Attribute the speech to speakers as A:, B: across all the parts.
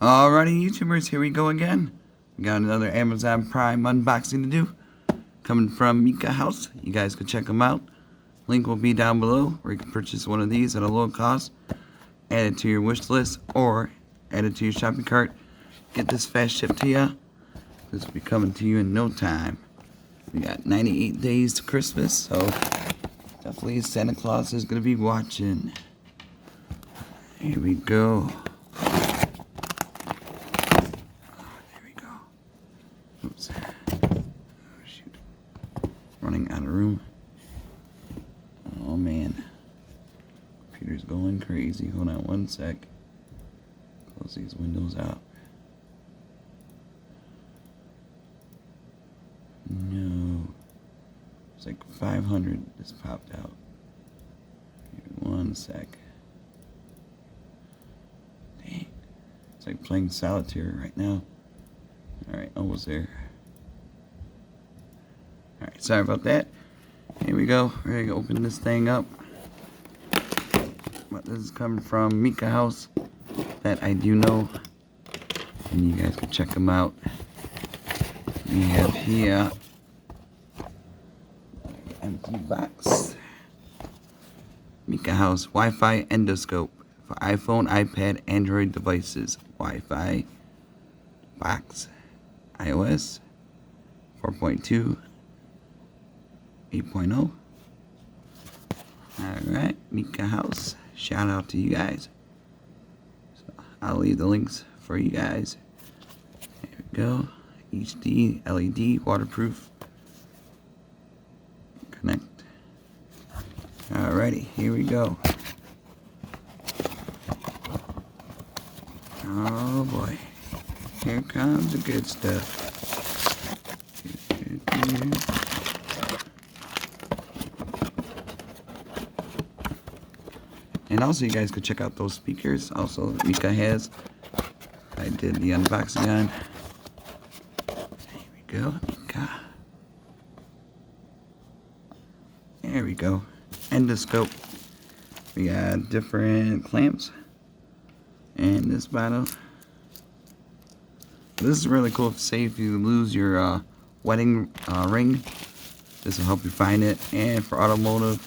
A: Alrighty, YouTubers, here we go again. We got another Amazon Prime unboxing to do. Coming from MICA House. You guys can check them out. Link will be down below where you can purchase one of these at a low cost. Add it to your wish list or add it to your shopping cart. Get this fast shipped to you. This will be coming to you in no time. We got 98 days to Christmas, so definitely Santa Claus is going to be watching. Here we go. Oops. Oh, shoot. Running out of room. Oh, man. Computer's going crazy. Hold on one sec. Close these windows out. No. It's like 500 just popped out. One sec. Dang. It's like playing solitaire right now. Alright, almost there. Alright, sorry about that. Here we go. We're going to open this thing up. But this is coming from MICA House. That I do know. And you guys can check them out. We have here empty box. MICA House Wi-Fi Endoscope for iPhone, iPad, Android devices. Wi-Fi box. iOS 4.2, 8.0. Alright, MICA House. Shout out to you guys. So I'll leave the links for you guys. There we go. HD, LED, waterproof. Connect. Alrighty, here we go. Oh boy. Here comes the good stuff. And also you guys could check out those speakers. Also MICA has. I did the unboxing on. There we go. MICA. There we go. Endoscope. We got different clamps. And this bottle. This is really cool. Say if you lose your wedding ring, this will help you find it. And for automotive,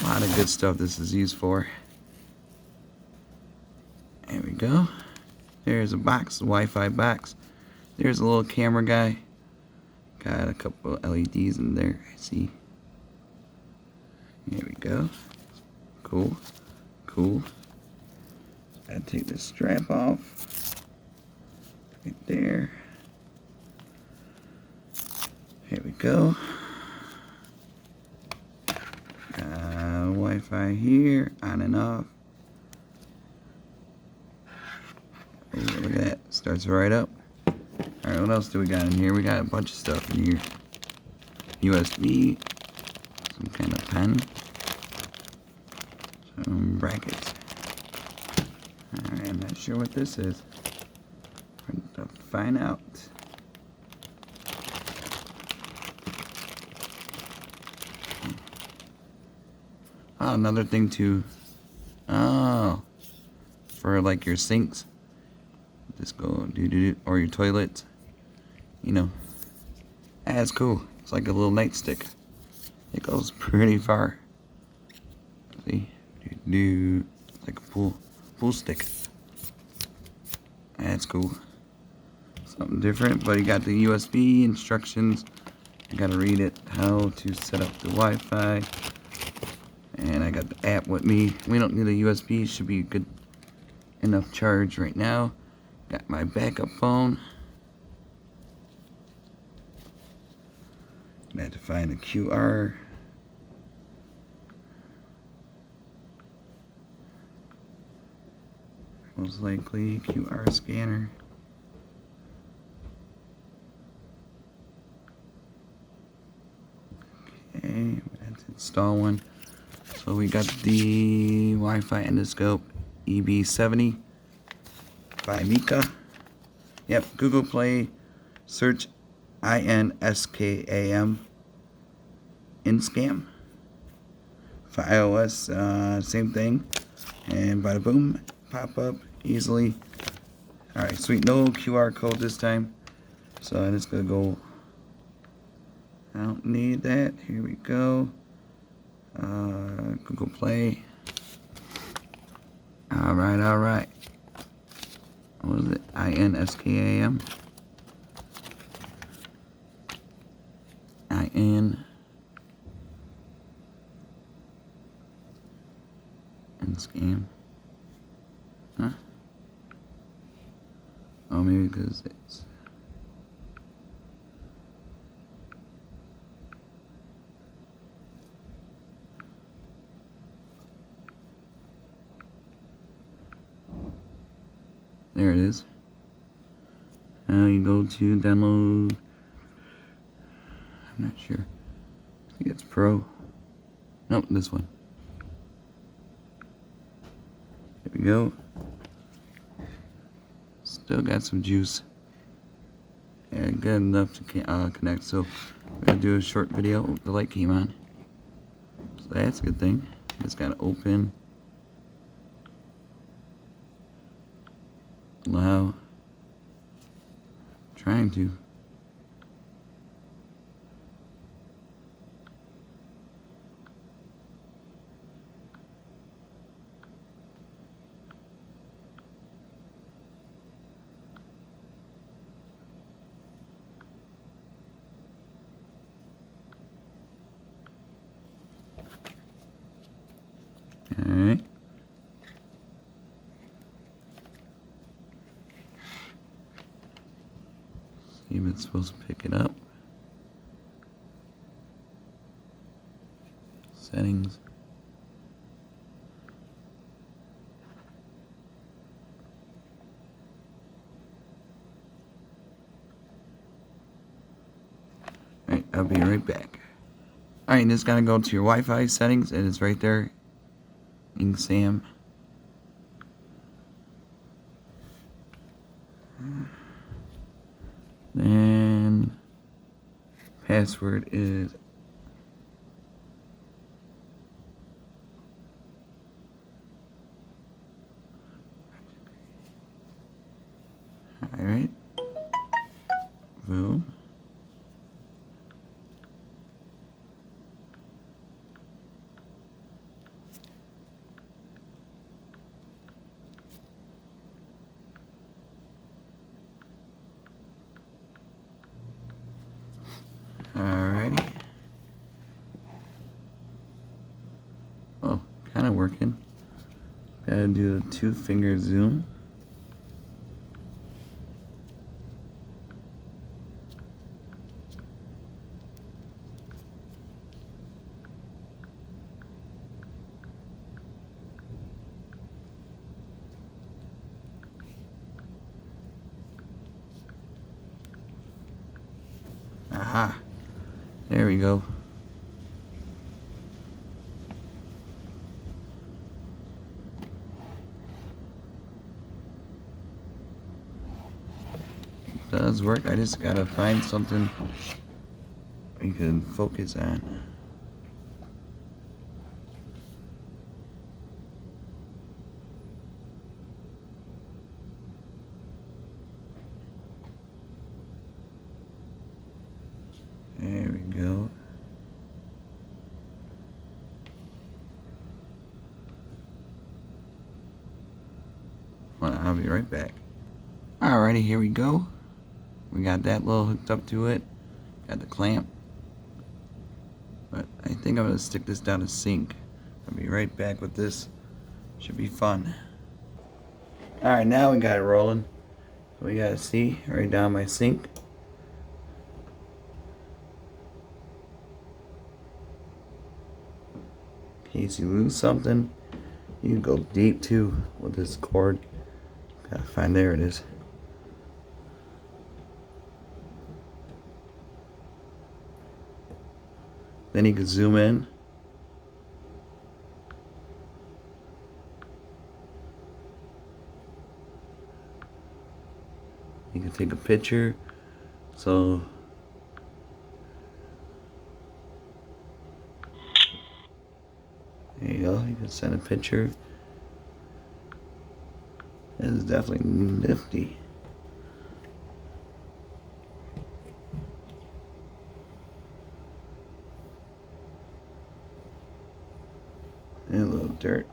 A: a lot of good stuff this is used for. There we go. There's a box, a Wi-Fi box. There's a little camera guy. Got a couple of LEDs in there. I see. Here we go. Cool. Cool. Gotta take this strap off. Right there. Here we go. Wi-Fi here, on and off. Look at that, starts right up. Alright, what else do we got in here? We got a bunch of stuff in here. USB, some kind of pen, some brackets. Alright, I'm not sure what this is. To find out. Oh, another thing too. Oh, for like your sinks. Just go do or your toilets. You know, that's cool. It's like a little nightstick. It goes pretty far. See, like a pool stick. That's cool. Something different, but you got the USB instructions. I gotta read it. How to set up the Wi-Fi. And I got the app with me. We don't need a USB. Should be good enough charge right now. Got my backup phone. I had to find a QR. Most likely QR scanner. Okay, let's install one. So we got the Wi-Fi Endoscope EB70 by MICA. Yep, Google Play, search INSCAM, InScam. For iOS, same thing. And bada boom, pop up, easily. Alright, sweet. No QR code this time. So I'm just going to go. I don't need that. Here we go. Google Play. Alright, alright. What was it? INSCAM. And scam. Huh? Oh, maybe because it's. There it is. Now you go to download. I'm not sure. I think it's Pro. Nope, this one. There we go. Still got some juice. Yeah, good enough to connect. So we're gonna do a short video. Oh, the light came on. So that's a good thing. It's gotta open. Allow. Trying to. Alright. See if it's supposed to pick it up. Settings. Alright, I'll be right back. Alright, just gotta go to your Wi-Fi settings, and it's right there. Sam. Then password is alright. Boom. Alrighty. Well, kind of working. Gotta do a 2-finger zoom. Aha. There we go. Does work. I just gotta find something we can focus on. There we go. Well, I'll be right back. Alrighty, here we go. We got that little hooked up to it. Got the clamp. But I think I'm gonna stick this down a sink. I'll be right back with this. Should be fun. Alright, now we got it rolling. So we gotta see right down my sink. In case you lose something, you can go deep too with this cord. Gotta find, there it is. Then you can zoom in. You can take a picture. So there you go. You can send a picture. This is definitely nifty. And a little dirt.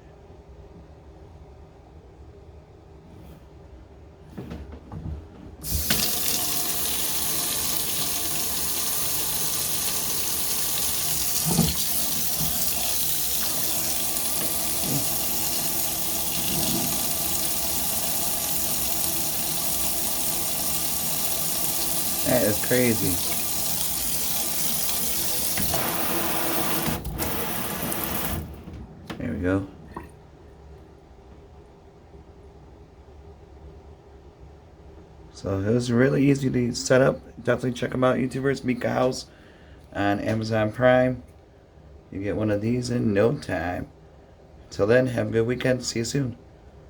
A: That is crazy. There we go. So it was really easy to set up. Definitely check them out, YouTubers. MICA House on Amazon Prime. You get one of these in no time. Till then, have a good weekend. See you soon.